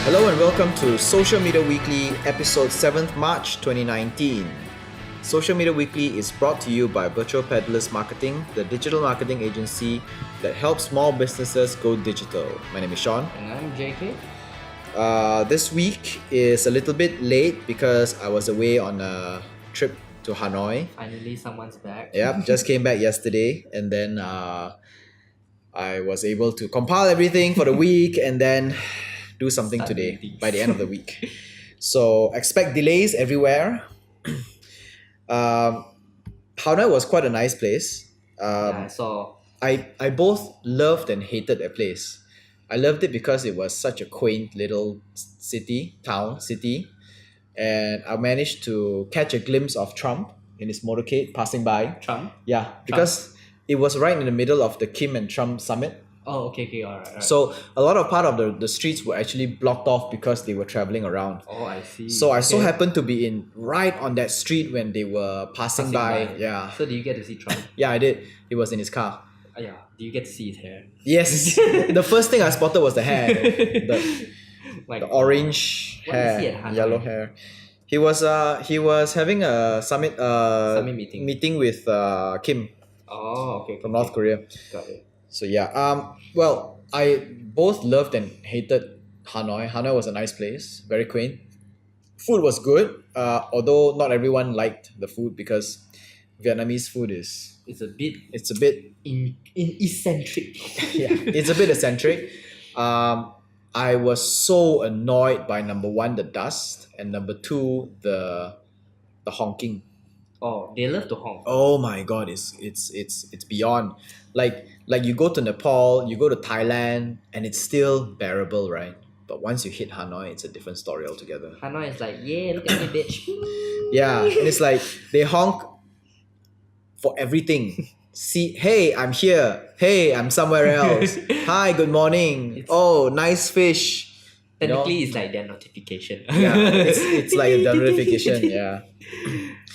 Hello and welcome to Social Media Weekly, episode 7th March 2019. Social Media Weekly is brought to you by Virtual Peddlers Marketing, the digital marketing agency that helps small businesses go digital. My name is Sean. And I'm JK. This week is a little bit late because I was away on a trip to Hanoi. Finally, someone's back. Yep, just came back yesterday, and then I was able to compile everything for the week and then do something Start today meetings. by the end of the week. So expect delays everywhere. Hanoi was quite a nice place. Yeah, I saw. I both loved and hated that place. I loved it because it was such a quaint little city, and I managed to catch a glimpse of Trump in his motorcade passing by. Trump. Yeah, because it was right in the middle of the Kim and Trump summit. Oh, okay, alright. So a lot of part of the streets were actually blocked off because they were traveling around. Oh, I see. So I so Okay. happened to be in right on that street when they were passing by. Yeah. So, do you get to see Trump? Yeah, I did. He was in his car. Yeah. Do you get to see his hair? Yes. The first thing I spotted was the hair. The orange What is hair, he at Hanoi? yellow hair. He was having a summit Summit meeting. with Kim Oh, okay. from North Korea. Got it. So yeah, well, I both loved and hated Hanoi. Hanoi was a nice place, very quaint. Food was good, although not everyone liked the food because Vietnamese food It's a bit it's a bit in eccentric. it's a bit eccentric. I was so annoyed by number one, the dust, and number two, the honking. Oh, they love to honk. Oh my god, it's beyond. Like you go to Nepal, you go to Thailand, and it's still bearable, right? But once you hit Hanoi, it's a different story altogether. Hanoi is like, yeah, look at me, bitch. Yeah, and it's like they honk for everything. See, hey, I'm here. Hey, I'm somewhere else. Hi, good morning. It's- Oh, nice fish. You know? Technically, it's like their notification. Yeah, it's like a notification. Yeah.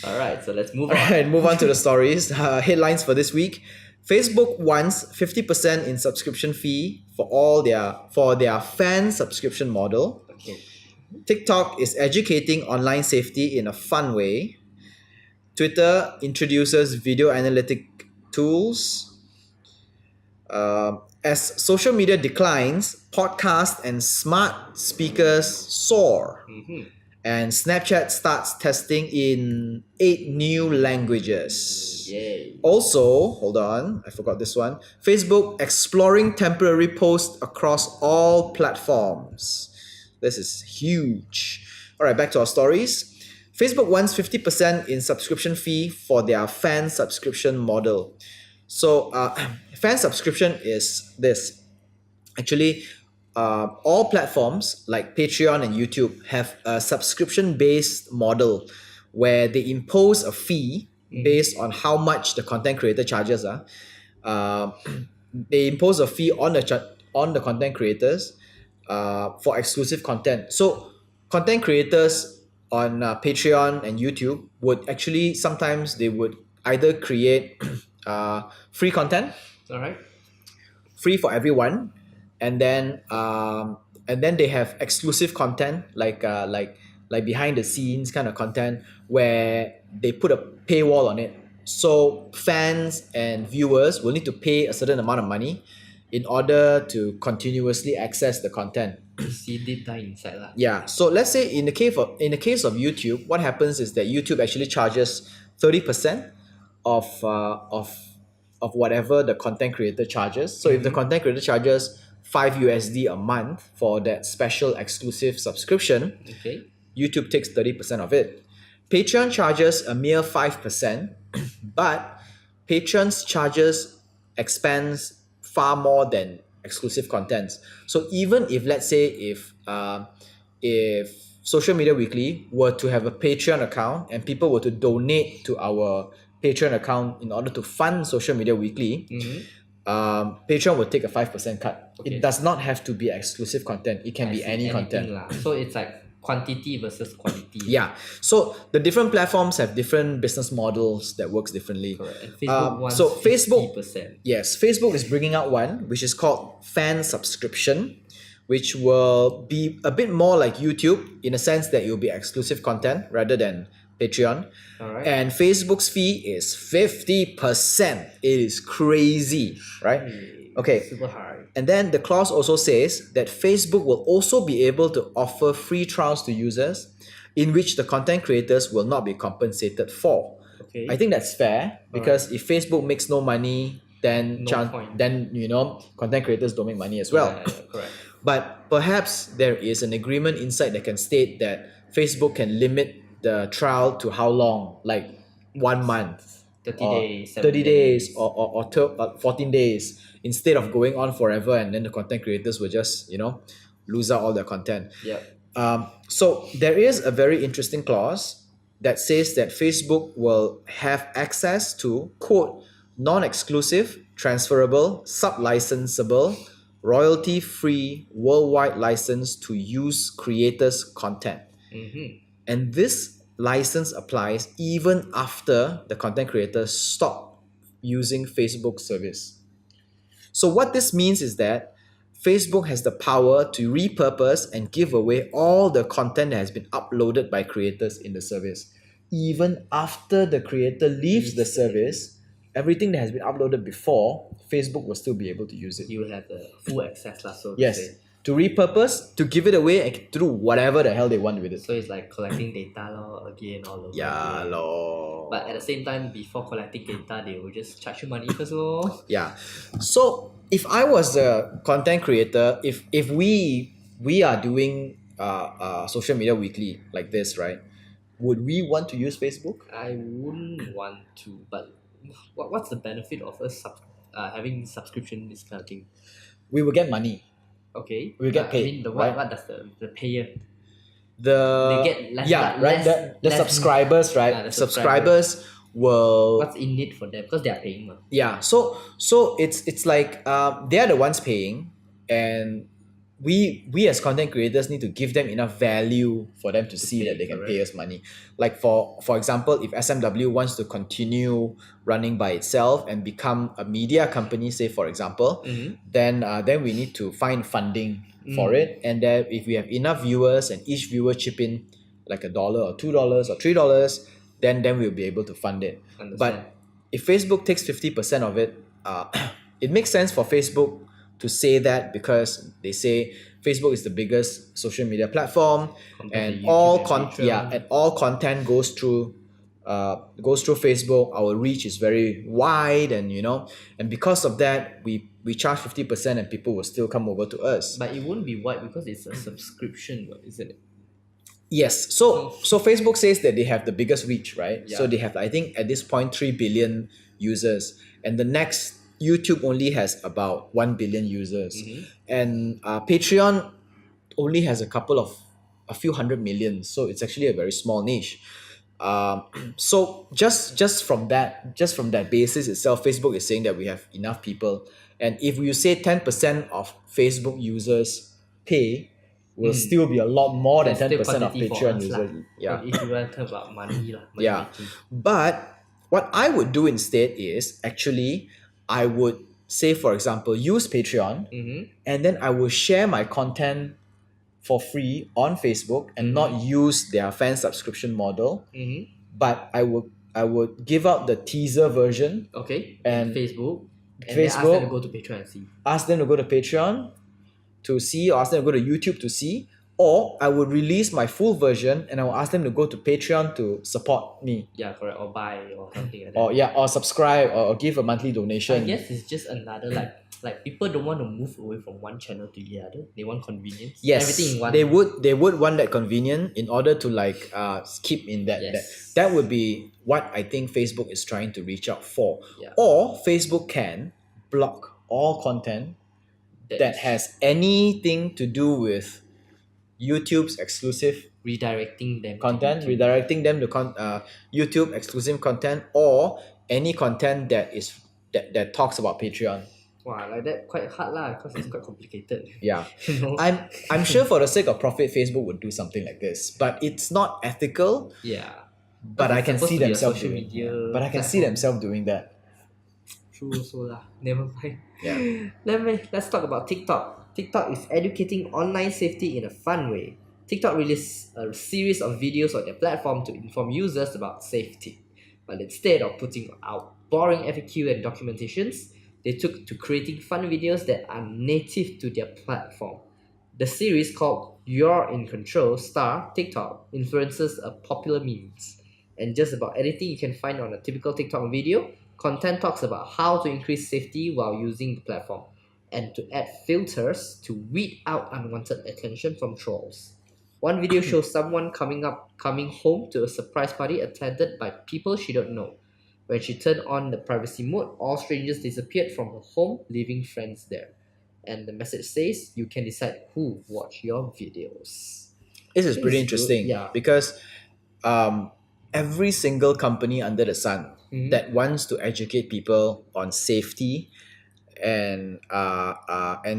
Alright, so let's move on. Alright, move on to the stories. Headlines for this week. Facebook wants 50% in subscription fee for their fan subscription model. Okay. TikTok is educating online safety in a fun way. Twitter introduces video analytic tools. As social media declines, podcasts and smart speakers soar. Mm-hmm. And Snapchat starts testing in 8 new languages. Yay. Also, hold on, I forgot this one. Facebook exploring temporary posts across all platforms. This is huge. All right, back to our stories. Facebook wants 50% in subscription fee for their fan subscription model. So, fan subscription is this. Actually, all platforms like Patreon and YouTube have a subscription-based model where they impose a fee based on how much the content creator charges. They impose a fee on the content creators for exclusive content. So content creators on Patreon and YouTube would actually sometimes they would either create free content, Alright. free for everyone, and then they have exclusive content like behind the scenes kind of content where they put a paywall on it. So fans and viewers will need to pay a certain amount of money in order to continuously access the content. See deep dive inside lah. Yeah. So let's say in the case of YouTube, what happens is that YouTube actually charges 30% of whatever the content creator charges. So if the content creator charges $5 a month for that special exclusive subscription, Okay. YouTube takes 30% of it. Patreon charges a mere 5%, but Patreon's charges expands far more than exclusive contents. So even if let's say if Social Media Weekly were to have a Patreon account and people were to donate to our Patreon account in order to fund Social Media Weekly, Patreon would take a 5% cut. Okay. It does not have to be exclusive content. It can I be see, any anything content. lah. So it's like quantity versus quality. Yeah. So the different platforms have different business models that works differently. Correct. And Facebook wants so Facebook 50%. Yes, Facebook is bringing out one which is called fan subscription, which will be a bit more like YouTube in a sense that it will be exclusive content rather than Patreon. Alright. And Facebook's fee is 50%. It is crazy, right? Okay. Super high. And then the clause also says that Facebook will also be able to offer free trials to users in which the content creators will not be compensated for. Okay. I think that's fair because if Facebook makes no money, then No point. then content creators don't make money as well. Yeah, correct. But perhaps there is an agreement inside that can state that Facebook can limit the trial to how long, like 1 month, 30 or days, 7 30 days, or 14 days, instead of going on forever, and then the content creators will just lose out all their content. Yep. So there is a very interesting clause that says that Facebook will have access to, quote, non-exclusive, transferable, sub-licensable, royalty-free, worldwide license to use creators' content. Mm-hmm. And this license applies even after the content creators stop using Facebook service. So what this means is that Facebook has the power to repurpose and give away all the content that has been uploaded by creators in the service. Even after the creator leaves the service, everything that has been uploaded before, Facebook will still be able to use it. You will have the full access lah, so to Yes. say. To repurpose, to give it away, and to do whatever the hell they want with it. So it's like collecting data lor, again all over Yeah, again. lor. But at the same time, before collecting data, they will just charge you money first lor. Yeah. So if I was a content creator, if we are doing social media weekly like this, right? Would we want to use Facebook? I wouldn't want to, but what's the benefit of us having subscription, this kind of thing? We will get money. Okay. We get paid, I mean, right? what does the payer? They get less, yeah, but right. The less- subscribers, right? the subscribers will What's in it for them? Because they are paying. Ma. yeah. So it's like they are the ones paying, and we as content creators need to give them enough value for them to see pay, that they can correct. pay us money. Like for example, if SMW wants to continue running by itself and become a media company, say for example, Mhm. then we need to find funding for it, and then if we have enough viewers and each viewer chip in like $1 or $2 or $3, then we'll be able to fund it. Understand. But if Facebook takes 50% of it, it makes sense for Facebook to say that because they say Facebook is the biggest social media platform, Compared and to YouTube and Patreon. all content goes through Facebook. Our reach is very wide, and and because of that, we charge 50%, and people will still come over to us. But it won't be wide because it's a subscription, isn't it? Yes. So Facebook says that they have the biggest reach, right? Yeah. So they have, I think, at this point 3 billion users, and the next YouTube only has about 1 billion users, and Patreon only has a few hundred million. So it's actually a very small niche. So just from that basis itself, Facebook is saying that we have enough people, and if you say 10% of Facebook users pay, will still be a lot more than That's still 10% of quantity for Patreon us lah. users. Yeah. If you want to talk about money lah, money Yeah. making. But what I would do instead is actually I would say, for example, use Patreon, and then I will share my content for free on Facebook and not use their fan subscription model. But I would give out the teaser version, Okay. And Facebook. And then ask them to go to Patreon and see. ask them to go to Patreon to see, or ask them to go to YouTube to see, or I would release my full version and I will ask them to go to Patreon to support me, Yeah, correct. Or buy or something like that. or subscribe, or give a monthly I donation. guess it's just another like people don't want to move away from one channel to the other. They want convenience. Yes, Everything in one. they would want that convenient in order to keep in that Yes. that would be what I think Facebook is trying to reach out for. Yeah. Or Facebook can block all content that has anything to do with YouTube's exclusive redirecting them to content, YouTube. redirecting them to YouTube exclusive content, or any content that talks about Patreon. Wow, like that quite hard lah, because it's quite complicated. Yeah. You know? I'm sure for the sake of profit, Facebook would do something like this, but it's not ethical. Yeah. But I It's can supposed see to be a themselves social doing. media But I can see platform. themselves doing that. True also lah. Never mind. Yeah. Let's talk about TikTok. TikTok is educating online safety in a fun way. TikTok released a series of videos on their platform to inform users about safety. But instead of putting out boring FAQ and documentations, they took to creating fun videos that are native to their platform. The series called You're in Control star TikTok influences a popular memes. And just about anything you can find on a typical TikTok video, content talks about how to increase safety while using the platform and to add filters to weed out unwanted attention from trolls. One video shows someone coming home to a surprise party attended by people she don't know. When she turned on the privacy mode, all strangers disappeared from her home, leaving friends there. And the message says you can decide who watch your videos. This is Think pretty it's good, interesting yeah. because every single company under the sun Mhm. that wants to educate people on safety and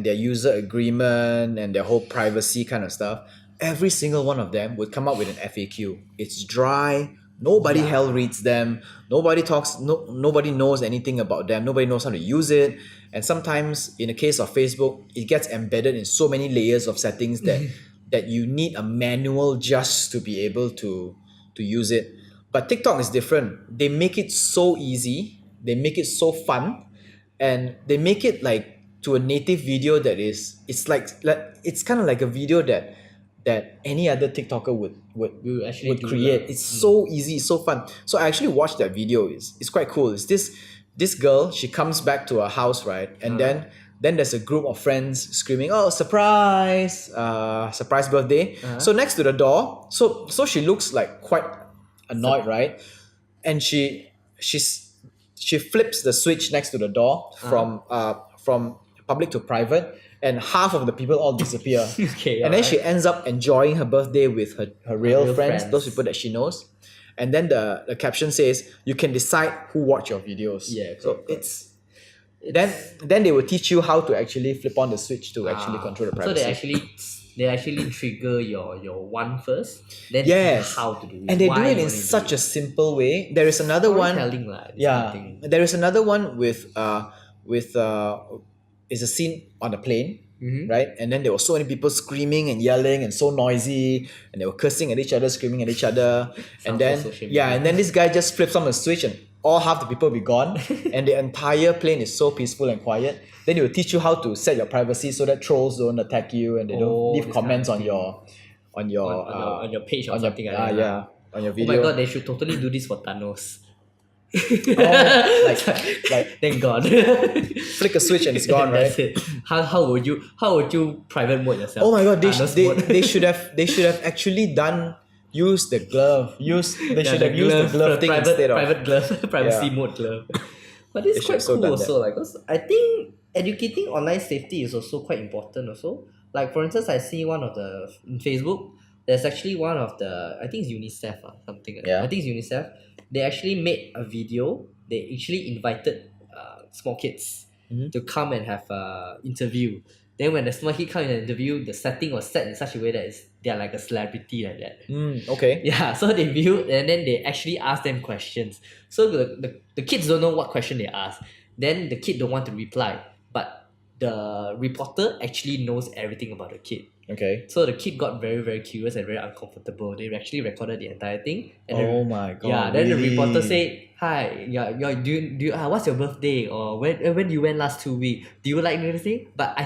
their user agreement and their whole privacy kind of stuff, every single one of them would come up with an FAQ. It's dry. Nobody Yeah. hell reads them. Nobody talks. Nobody knows anything about them. Nobody knows how to use it. And sometimes, in the case of Facebook, it gets embedded in so many layers of settings that you need a manual just to be able to use it. But TikTok is different. They make it so easy. They make it so fun, and they make it like to a native video that is. It's kind of like a video that any other TikToker would We actually do create. that. It's so easy, it's so fun. So I actually watched that video. It's quite cool. It's this girl, she comes back to her house, right? And then there's a group of friends screaming, "Oh, surprise! Surprise birthday!" So next to the door, so she looks like quite annoyed, right? And she flips the switch next to the door from public to private, and half of the people all disappear. Okay, And then she alright. ends up enjoying her birthday with her real real friends, friends. those people that she knows. And then the caption says, "You can decide who watch your videos." Yeah, So correct. it's then they will teach you how to actually flip on the switch to actually control the So privacy. they actually trigger your one first, then Yes. how to do it. And they do why it you in wanna do such it. a simple way. There is another one. Storytelling lah, this kind of Yeah, thing. there is another one with is a scene on a plane, Mhm. right? And then there were so many people screaming and yelling and so noisy, and they were cursing at each other, screaming at each other. And Sounds then like social media. and then this guy just flips on the switch and all half the people will be gone, and the entire plane is so peaceful and quiet. Then it will teach you how to set your privacy so that trolls don't attack you and they don't Oh, leave this comments kind on of your on your page or on your something like that. lah. yeah on your Oh video. my god, they should totally do this for Thanos. Oh, like Thank God. flick a switch and it's gone, right? That's it. How would you private mode yourself? Oh my god, Thanos they mode. they should have actually use the glove. They Yeah, should have used the glove thing private, instead of private glove, privacy Yeah. mode glove. But it's They should quite have so cool done also. Like, 'cause I think educating online safety is also quite important also. Like for instance, I see one of the in Facebook. There's actually one of the, I think it's UNICEF or something. Like that. Yeah. I think it's UNICEF. They actually made a video. They actually invited small kids Mhm. to come and have a interview. Then when the small kid come in an interview, the setting was set in such a way that they're like a celebrity like that. Okay. Yeah, so they viewed and then they actually ask them questions. So the kids don't know what question they ask. Then the kid don't want to reply. But the reporter actually knows everything about the kid. Okay. So the kid got very, very curious and very uncomfortable. They actually recorded the entire thing. And Oh the, my god. yeah, then the reporter really? said, "Hi, do you what's your birthday? Or when you went last 2 weeks? Do you like anything?" But I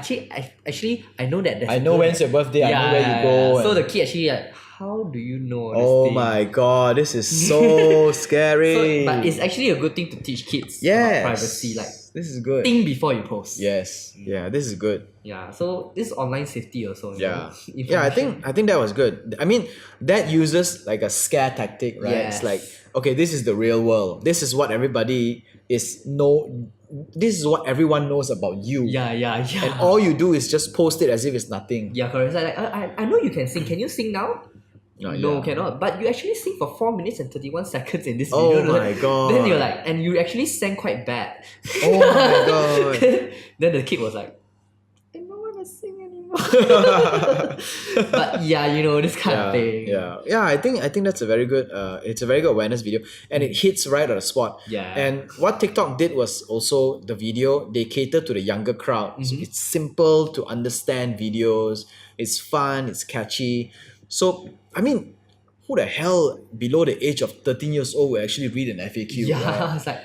know that. I know when's your birthday, I know where you go. So and- the kid actually like, how do you know this Oh thing? my god, this is so scary. So, but it's actually a good thing to teach kids yes. about privacy. Like this is good. think before you post. Yes. Yeah, this is good. Yeah. So this is online safety also. you Yeah. know, Yeah, information. I think that was good. I mean, that uses like a scare tactic, right? It's Yes. like, okay, this is the real world. This is what everybody this is what everyone knows about you. Yeah. And all you do is just post it as if it's nothing. Yeah, correct. It's like I know you can sing. Can you sing now? Yeah, No, yeah. cannot. But you actually sing for 4 minutes and 31 seconds in this Oh video. my god. Then you're like, and you actually sang quite bad. Oh my god. Then the kid was like, I don't want to sing anymore. But yeah, this kind of thing. Yeah. I think that's a very good. It's a very good awareness video, and it hits right at the spot. Yeah. And what TikTok did was also the video. They cater to the younger crowd. So it's simple to understand videos. It's fun. It's catchy. So I mean, who the hell below the age of 13 years old will actually read an FAQ? Yeah, right? it's like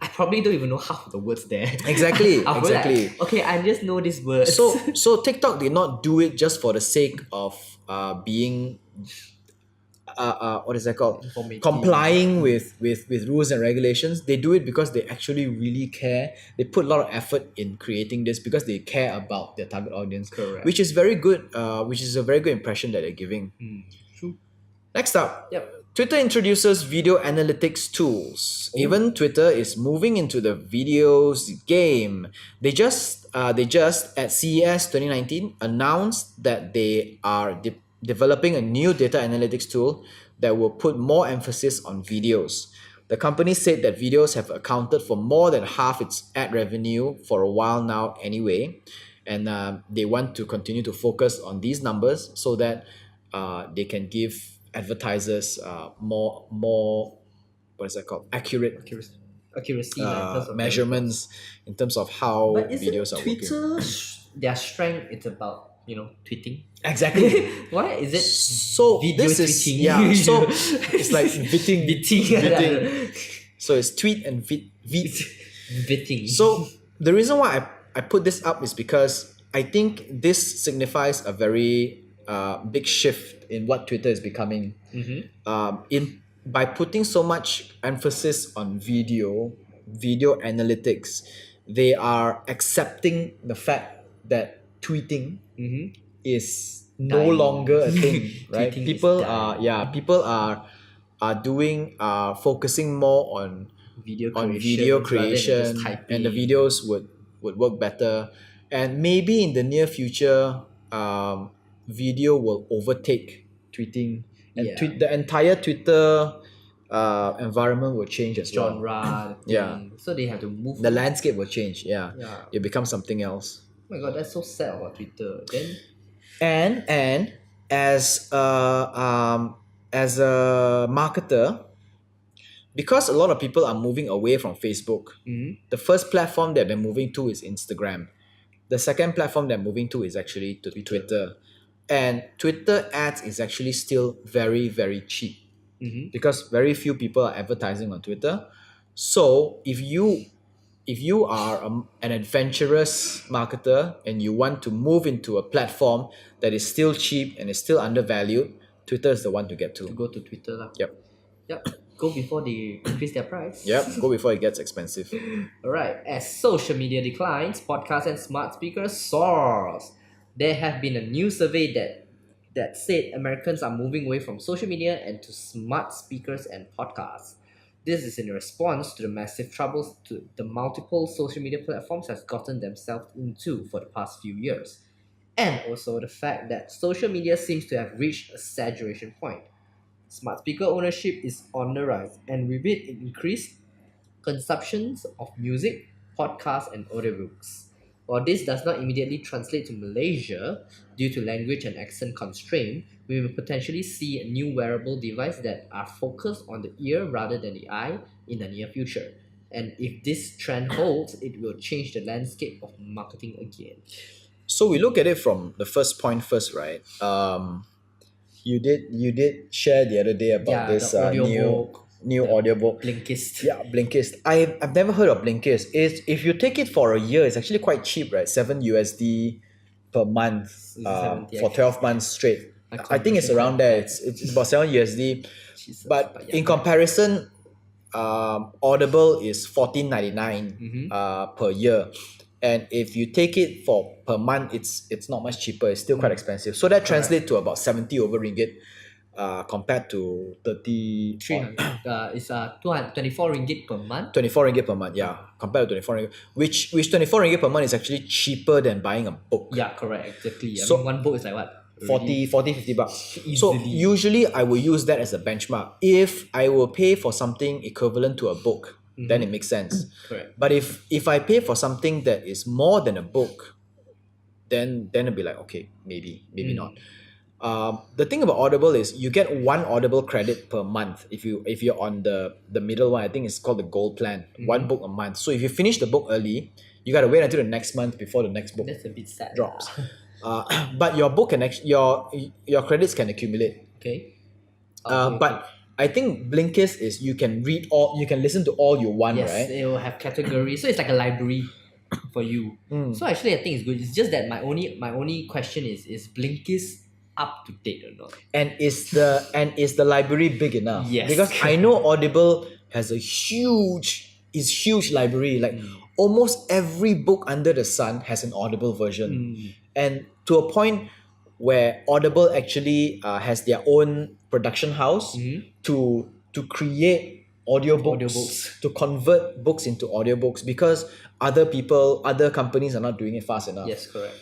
I probably don't even know half of the words there. Exactly, I'll be like, exactly. okay, I just know these words. So TikTok did not do it just for the sake of being what is that called? Informative. Complying with rules and regulations. They do it because they actually really care. They put a lot of effort in creating this because they care about their target audience. Correct. Which is very good. Which is a very good impression that they're giving. True. Next up. Yep. Twitter introduces video analytics tools. Even Twitter is moving into the videos game. They just at CES 2019 announced that they are developing a new data analytics tool that will put more emphasis on videos. The company said that videos have accounted for more than half its ad revenue for a while now anyway, and they want to continue to focus on these numbers so that they can give advertisers more what is that called, accurate Accuracy in terms of measurements in terms of how But isn't videos are working. Twitter their strength? It's about tweeting. Exactly. Why is it So video this is tweeting? so it's like vitting. Bitting. So it's tweet and vit. Bitting. So the reason why I put this up is because I think this signifies a very big shift in what Twitter is becoming. In by putting so much emphasis on video analytics, they are accepting the fact that tweeting is no Dying. longer a thing, right? Tweeting is People dying. people are focusing more on video video rather than just creation, typing. and the videos would work better. And maybe in the near future, video will overtake tweeting, and Yeah. the entire Twitter environment will change as well. genre. the Yeah. thing. So they have to move. The landscape will change. Yeah, Yeah. it becomes something else. Oh my god, that's so sad about Twitter. Then And as a marketer, because a lot of people are moving away from Facebook, the first platform that they're moving to is Instagram. The second platform they're moving to is actually to Twitter. And Twitter ads is actually still very, very cheap because very few people are advertising on Twitter. So if you are an adventurous marketer and you want to move into a platform that is still cheap and is still undervalued, Twitter is the one to get to. go to Twitter lah. Yep. Go before they increase their price. Yep. Go before it gets expensive. Alright, as social media declines, podcasts and smart speakers soars. There have been a new survey that said Americans are moving away from social media and to smart speakers and podcasts. This is in response to the massive troubles to the multiple social media platforms has gotten themselves into for the past few years. And also the fact that social media seems to have reached a saturation point. Smart speaker ownership is on the rise, and with it increased consumptions of music, podcasts, and audiobooks. While this does not immediately translate to Malaysia due to language and accent constraint, we will potentially see a new wearable device that are focused on the ear rather than the eye in the near future. And if this trend holds, it will change the landscape of marketing again. So we look at it from the first point first, right? You did share the other day about this the audiobook, new the audiobook. Blinkist. Yeah, Blinkist. I've never heard of Blinkist. If you take it for a year, it's actually quite cheap, right? $7 per month for 12 months straight. I think it's around there. It's about $7. Jesus, But yeah. in comparison, Audible is $14.99 per year. And if you take it for per month, it's not much cheaper. It's still quite expensive. So that translates to about 70 over ringgit compared to 30 It's 224 ringgit per month. 24 ringgit per month, yeah. Compared to 24 ringgit, which 24 ringgit per month is actually cheaper than buying a book. Yeah, correct, exactly. So- I mean, one book is like what? 40, 50 bucks. So Easily. usually I will use that as a benchmark. If I will pay for something equivalent to a book, then it makes sense. Correct. But if I pay for something that is more than a book, then it'll be like, okay, maybe not. The thing about Audible is you get one Audible credit per month if you're on the middle one. I think it's called the gold plan. One book a month. So if you finish the book early, you gotta wait until the next month before the next book That's a bit sad. drops. But your book can actually your credits can accumulate. Okay. But I think Blinkist is you can listen to all you want, yes, right? it will have categories, so it's like a library for you. So actually, I think it's good. It's just that my only question is Blinkist up to date or not? And is the library big enough? Yes. Because I know Audible has a huge library. Like almost every book under the sun has an Audible version. And to a point where Audible actually has their own production house to create audiobooks, to convert books into audiobooks, because other companies are not doing it fast enough. Yes, correct.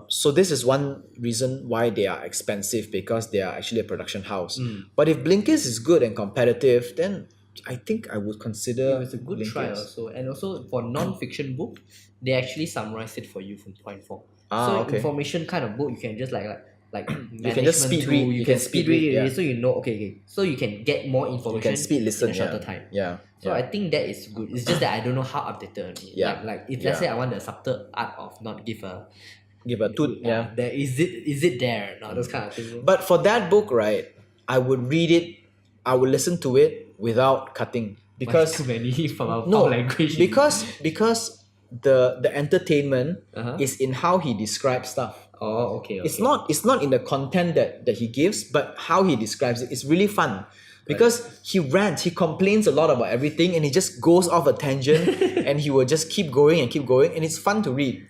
So this is one reason why they are expensive, because they are actually a production house. But if Blinkist is good and competitive, then I think I would consider It's a good Blinkist. try also. And also for non-fiction book, they actually summarize it for you from point 4. Okay. Information kind of book, you can just like You can just speed read. You can speed read it, yeah. so you know, okay. So you can get more You information can speed listen. in a shorter Yeah. time. Yeah. So I think that is good. It's just that I don't know how updated on it. Yeah. Like if let's Yeah. say I want the subtle art of not give a Give a toot. Yeah. there is it there? No, those kind of things. But for that book, right, I would read it. I would listen to it without cutting, because too many from our no, language. because the entertainment Uh-huh. is in how he describes stuff. Oh, okay. It's not in the content that he gives, but how he describes it. It's really fun because he rants, he complains a lot about everything, and he just goes off a tangent and he will just keep going, and it's fun to read.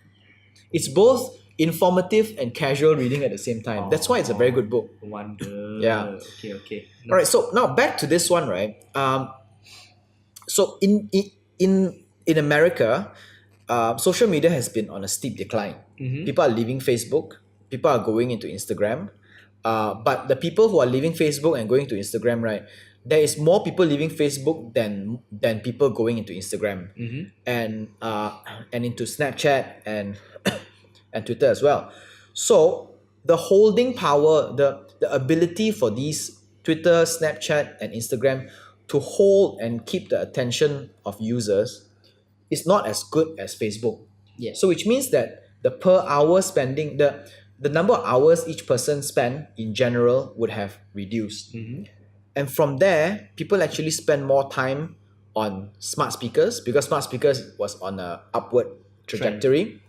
It's both informative and casual reading at the same time. That's why it's a very good book. Wonder. Yeah. Okay. All right, so now back to this one, right? So in America, social media has been on a steep decline. People are leaving Facebook. People are going into Instagram. But the people who are leaving Facebook and going to Instagram, right? There is more people leaving Facebook than people going into Instagram and into Snapchat and and Twitter as well. So the holding power, the ability for these Twitter, Snapchat, and Instagram to hold and keep the attention of users is not as good as Facebook. Yeah. So which means that the per hour spending, the number of hours each person spend in general would have reduced. And from there, people actually spend more time on smart speakers, because smart speakers was on a upward trajectory.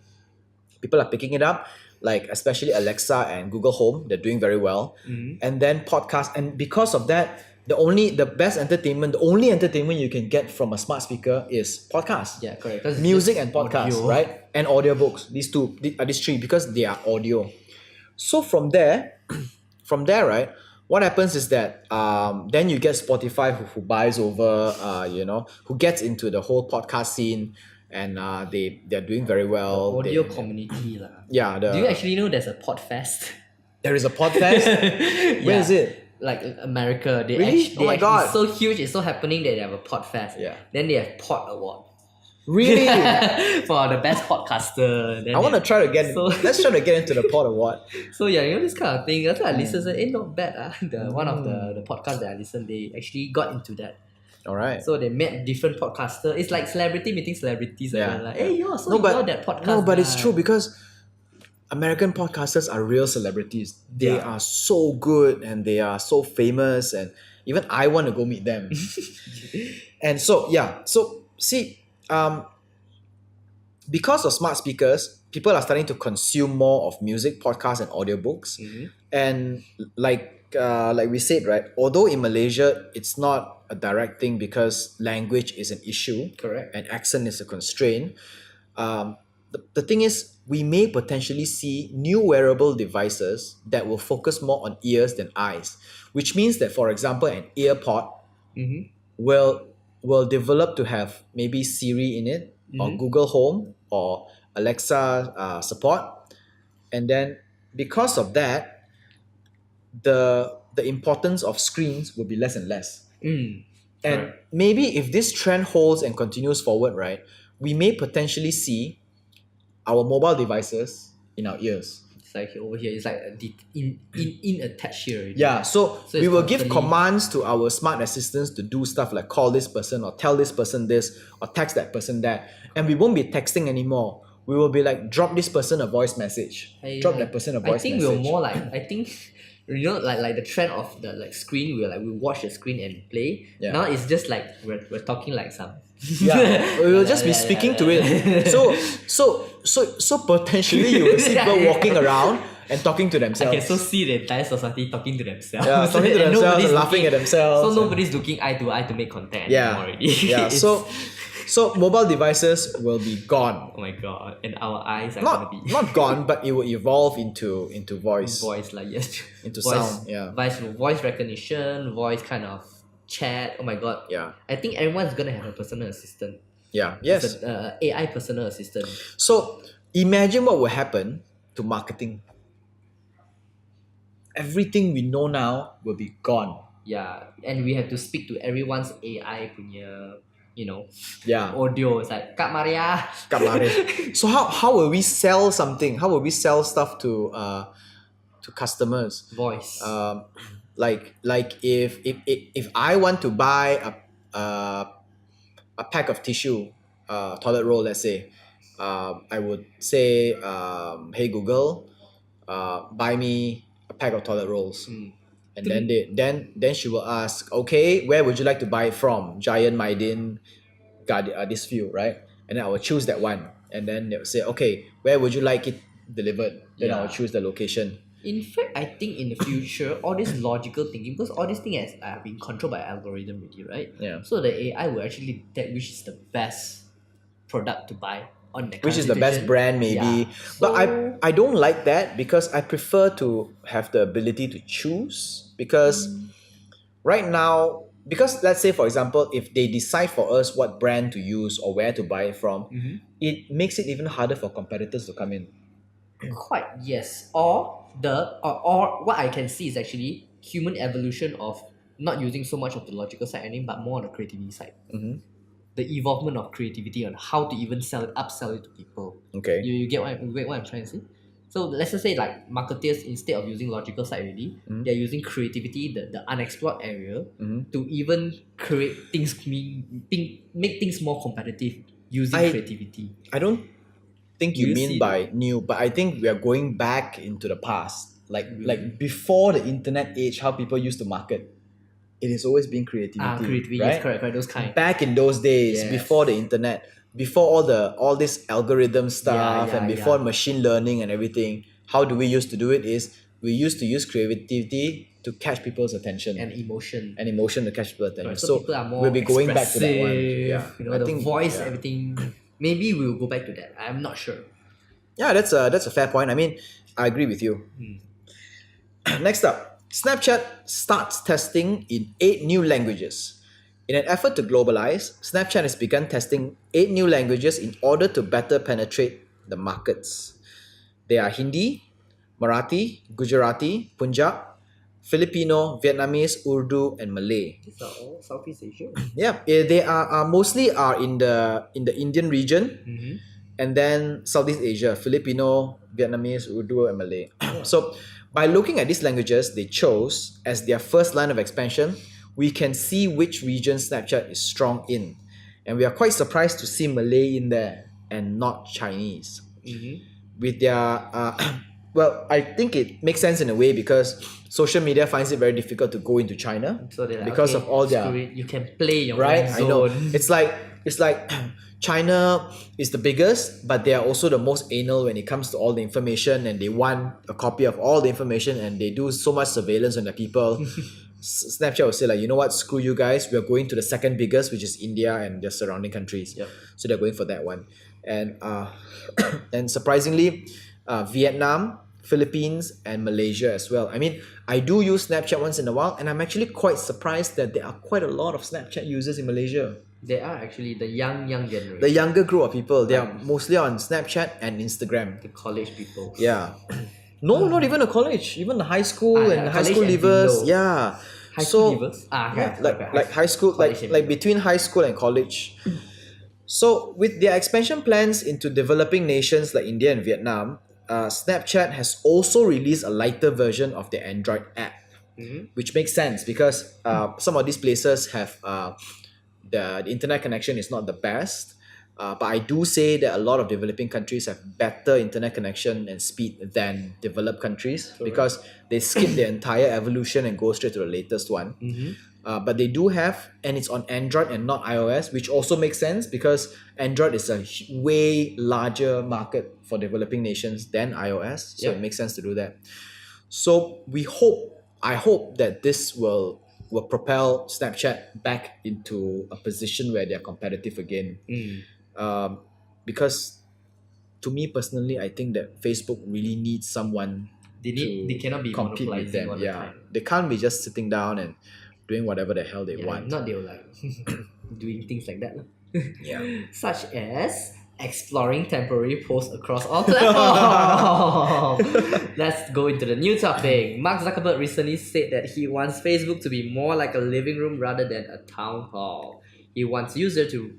People are picking it up, like especially Alexa and Google Home. They're doing very well. And then podcasts, and because of that, the only entertainment you can get from a smart speaker is podcasts. Yeah, correct. 'Cause it's Music just and podcasts, audio. right? And audiobooks. These three, because they are audio. So from there, right, what happens is that then you get Spotify who buys over, who gets into the whole podcast scene, and they're doing very well. Audio community lah. Yeah. Do you actually know there's a Podfest? There is a podcast? Where is it? Like America, they Really? actually, Oh my God. it's so huge, it's so happening that they have a Podfest. Yeah. Then they have Pod Award Really? for the best podcaster. Then I want to try to get. So- Let's try to get into the Pod Award. So yeah, this kind of thing. That's why I listen. Not bad. One of the podcasts that I listened, they actually got into that. All right. So they met different podcasters. It's like celebrity meeting celebrities. Yeah. Like, hey, you No, but- know that podcast. No, but it's guy." true, because American podcasters are real celebrities. They Yeah. are so good and they are so famous, and even I want to go meet them. And so see, because of smart speakers, people are starting to consume more of music, podcasts, and audiobooks. And like we said, right, although in Malaysia it's not a direct thing because language is an issue, Correct. and accent is a constraint. The thing is, we may potentially see new wearable devices that will focus more on ears than eyes, which means that, for example, an earpod will develop to have maybe Siri in it, or Google Home, or Alexa support, and then because of that, the importance of screens will be less and less. And Correct. maybe if this trend holds and continues forward, right, we may potentially see our mobile devices in our ears. It's like over here. It's like in attached here already. Yeah, so So we it's will give constantly- commands to our smart assistants to do stuff like call this person or tell this person this or text that person that. And we won't be texting anymore. We will be like, drop this person a voice message. Drop that person a voice I think message. we're more like like the trend of the like screen. We watch the screen and play. Yeah. Now it's just like we're talking like some. Yeah, we will just be speaking to it. So potentially you will see people walking around and talking to I themselves. can so see the entire society talking to themselves. Yeah, talking to And themselves nobody's and laughing at themselves. So and- nobody's looking eye to eye to make content Yeah, anymore already. yeah. It's- So mobile devices will be gone. oh my god, and our eyes are Not gonna be not gone, but it will evolve into voice. voice like yes, Into voice, sound, yeah. voice recognition, voice kind of chat. Oh my god, Yeah, I think everyone's gonna have a personal assistant. yeah, yes. It's a, AI personal assistant. So imagine what will happen to marketing. Everything we know now will be gone. Yeah, and we have to speak to everyone's AI punya, Yeah. audio. It's like Kak Maria. Kamarin. So how will we sell something? How will we sell stuff to customers? Voice. Like if I want to buy a pack of tissue, toilet roll, let's say, I would say, hey Google, buy me a pack of toilet rolls. Mm. And then she will ask, okay, where would you like to buy it from? Giant, Maidin, this few, right? And then I will choose that one. And then they'll say, okay, where would you like it delivered? Then I will Yeah. choose the location. In fact, I think in the future, all this logical thinking, because all these things have been controlled by algorithm already, right? Yeah. So the AI will actually detect which is the best product to buy on that Which is kind the of best situation. brand maybe. Yeah. But So- I don't like that because I prefer to have the ability to choose. Because right now, because let's say for example, if they decide for us what brand to use or where to buy it from, Mhm. it makes it even harder for competitors to come in. Quite yes. Or what I can see is actually human evolution of not using so much of the logical side anymore, but more on the creativity side. Mm-hmm. The evolvement of creativity on how to even upsell it to people. Okay. You get what I'm trying to say? So let's just say like marketers, instead of using logical side already, they're using creativity, the unexplored area, Mhm. to even create things, make things more competitive using I- creativity. I don't think Do you you mean see- by new, but I think we are going back into the past. Like before the internet age, how people used to market. It has always been creativity. Creativity, right? yes, correct, those kind. Back in those days, Yes. before the internet, before all this algorithm stuff, yeah, and before yeah. machine learning and everything, how do we used to do it? Is we used to use creativity to catch people's attention And emotion. and emotion to catch people's attention. Correct. So people are more we'll be going back to that one. expressive, Yeah, I the think voice, yeah. everything. Maybe we'll go back to that. I'm not sure. Yeah, that's a fair point. I mean, I agree with you. Next up, Snapchat starts testing in 8 new languages. In an effort to globalize, Snapchat has begun testing 8 new languages in order to better penetrate the markets. They are Hindi, Marathi, Gujarati, Punjab, Filipino, Vietnamese, Urdu, and Malay. These are all Southeast Asia. Yeah, they are mostly are in the Indian region, Mm-hmm. and then Southeast Asia, Filipino, Vietnamese, Urdu, and Malay. So by looking at these languages they chose as their first line of expansion, we can see which region Snapchat is strong in. And we are quite surprised to see Malay in there and not Chinese. Mm-hmm. With their, well, I think it makes sense in a way because social media finds it very difficult to go into China. So they're like, Because okay, of all their- screw it, you can play your Right? own I know. zone. It's like China is the biggest, but they are also the most anal when it comes to all the information, and they want a copy of all the information, and they do so much surveillance on the people. Snapchat will say like, you know what, screw you guys, we are going to the second biggest, which is India and the surrounding countries. Yep. So they're going for that one. And and surprisingly, Vietnam, Philippines, and Malaysia as well. I mean, I do use Snapchat once in a while, and I'm actually quite surprised that there are quite a lot of Snapchat users in Malaysia. They are actually the young generation. The younger group of people, they are mostly on Snapchat and Instagram. The college people. Yeah. No, not even a college. Even the high school Ah, and yeah, high college school and leavers. below. Yeah. High So, school levels? yeah, Okay. like high school, college and like below. between high school and college. So with their expansion plans into developing nations like India and Vietnam, Snapchat has also released a lighter version of the Android app, which makes sense because some of these places have the internet connection is not the best. But I do say that a lot of developing countries have better internet connection and speed than developed countries because they skip the entire evolution and go straight to the latest one. But they do have, and it's on Android and not iOS, which also makes sense because Android is a way larger market for developing nations than iOS. So Yep. it makes sense to do that. So I hope that this will propel Snapchat back into a position where they're competitive again. Because to me personally, I think that Facebook really needs someone They cannot be compete with monopolizing them. all the Yeah, time. they can't be just sitting down and doing whatever the hell they Yeah, want. not they'll like doing things like that. Yeah. Such as exploring temporary posts across all platforms. Let's go into the new topic. Mark Zuckerberg recently said that he wants Facebook to be more like a living room rather than a town hall. He wants user to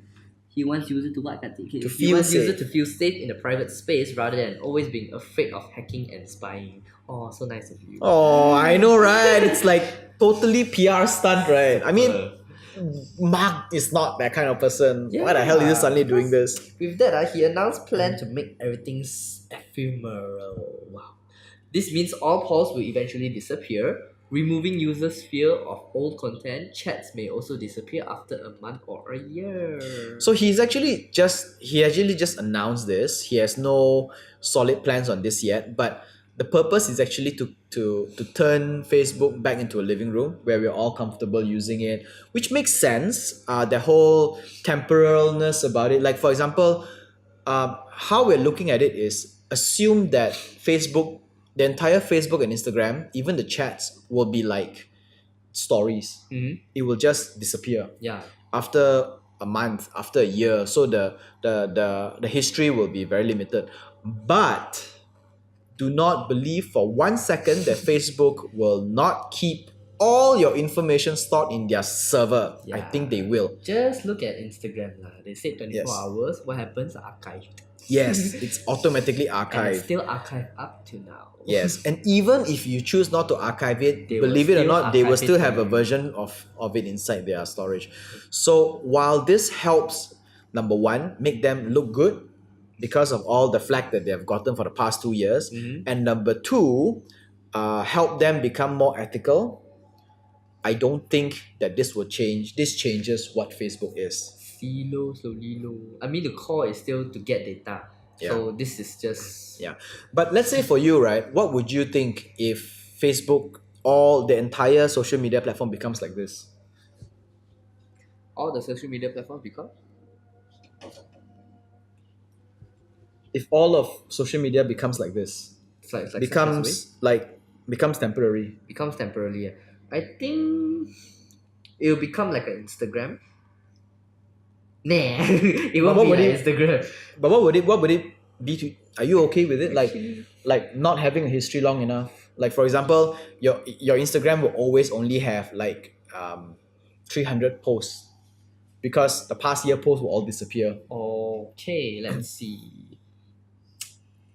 what? To He feel wants user safe. to feel safe in a private space rather than always being afraid of hacking and spying. Oh, so nice of you. Oh, I know, right? It's like totally PR stunt, right? I mean, Mark is not that kind of person. Why the hell is he suddenly doing this? With that, he announced plan to make everything ephemeral. Wow. This means all posts will eventually disappear, removing users' fear of old content. Chats may also disappear after a month or a year. So he actually just announced this. He has no solid plans on this yet, but the purpose is actually to turn Facebook back into a living room where we're all comfortable using it, which makes sense. The whole temporalness about it. Like for example, how we're looking at it is assume that Facebook, the entire Facebook and Instagram, even the chats will be like stories. It will just disappear Yeah. after a month, after a year. So the history will be very limited. But do not believe for 1 second that Facebook will not keep all your information stored in their server. I Yeah. think they will. Just look at Instagram lah. They said 24 Yes. hours. What happens? Archived. Yes, it's automatically And it's archived. still archived up to now. Yes, and even if you choose not to archive it, They will believe it or still not, they will archive it still have for a you. version of it inside their storage. So while this helps, number one, make them look good because of all the flack that they have gotten for the past 2 years, and number two, help them become more ethical. I don't think that this will change. This changes what Facebook is. Slowly low. I mean, the core is still to get data. So this is just Yeah. But let's say for you, right, what would you think if Facebook, all the entire social media platform becomes like this? all the social media platforms become If all of social media becomes like this, it's like becomes temporary. becomes temporarily. Yeah. I think it will become like an Instagram. Nah, it won't what be would like it- Instagram. But what would it be to, are you okay with it? Actually- Like not having a history long enough? Like for example, your Instagram will always only have like 300 posts because the past year posts will all disappear. Okay, let's see.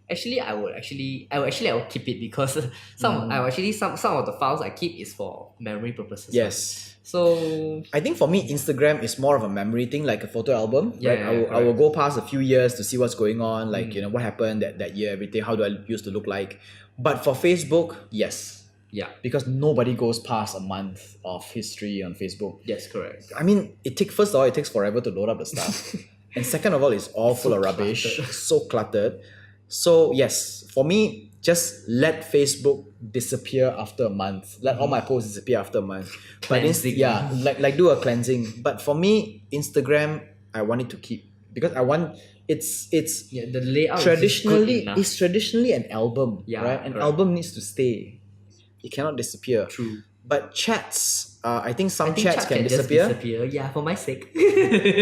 I will keep it because some of the files I keep is for memory purposes. Yes. So I think for me, Instagram is more of a memory thing, like a photo album. Yeah, right? yeah, I will correct. go past a few years to see what's going on, like what happened that year, everything. How do I used to look like? But for Facebook, yes, yeah, because nobody goes past a month of history on Facebook. yes, correct. I mean, first of all, it takes forever to load up the stuff, and second of all, it's all full of rubbish, cluttered. so cluttered. So yes, for me, just let Facebook disappear after a month. Let all my posts disappear after a month. But Cleansing. like do a cleansing. But for me, Instagram, I want it to keep because I want it's Yeah, the layout traditionally is it's traditionally an album, Yeah, right? An correct. album needs to stay. It cannot disappear. true. But chats, I think some I think chats chat can just disappear. disappear. Yeah, for my sake.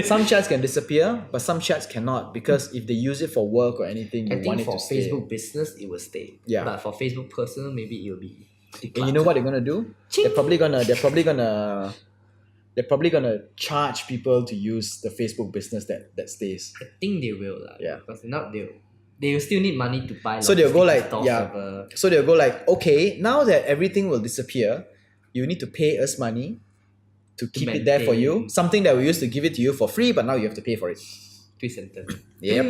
Some chats can disappear, but some chats cannot because if they use it for work or anything, you I want think it for to stay. Facebook business it will stay. Yeah. But for Facebook personal, maybe it will be. And you know what they're gonna do? Ching. They're probably gonna charge people to use the Facebook business that stays. I think they will lah. Yeah. Because not they will still need money to buy. So they'll go like, store yeah. server. So they'll go like, okay, now that everything will disappear, you need to pay us money to keep it there for you. maintain. Something that we used to give it to you for free, but now you have to pay for it. Twist and turn. Yep.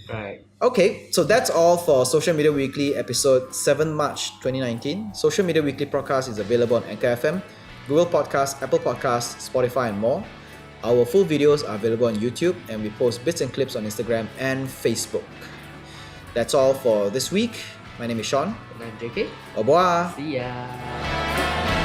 Right. Okay, so that's all for Social Media Weekly episode 7 March 2019. Social Media Weekly podcast is available on Anchor FM, Google Podcasts, Apple Podcasts, Spotify, and more. Our full videos are available on YouTube, and we post bits and clips on Instagram and Facebook. That's all for this week. My name is Sean. And I'm JK. Au revoir. See ya.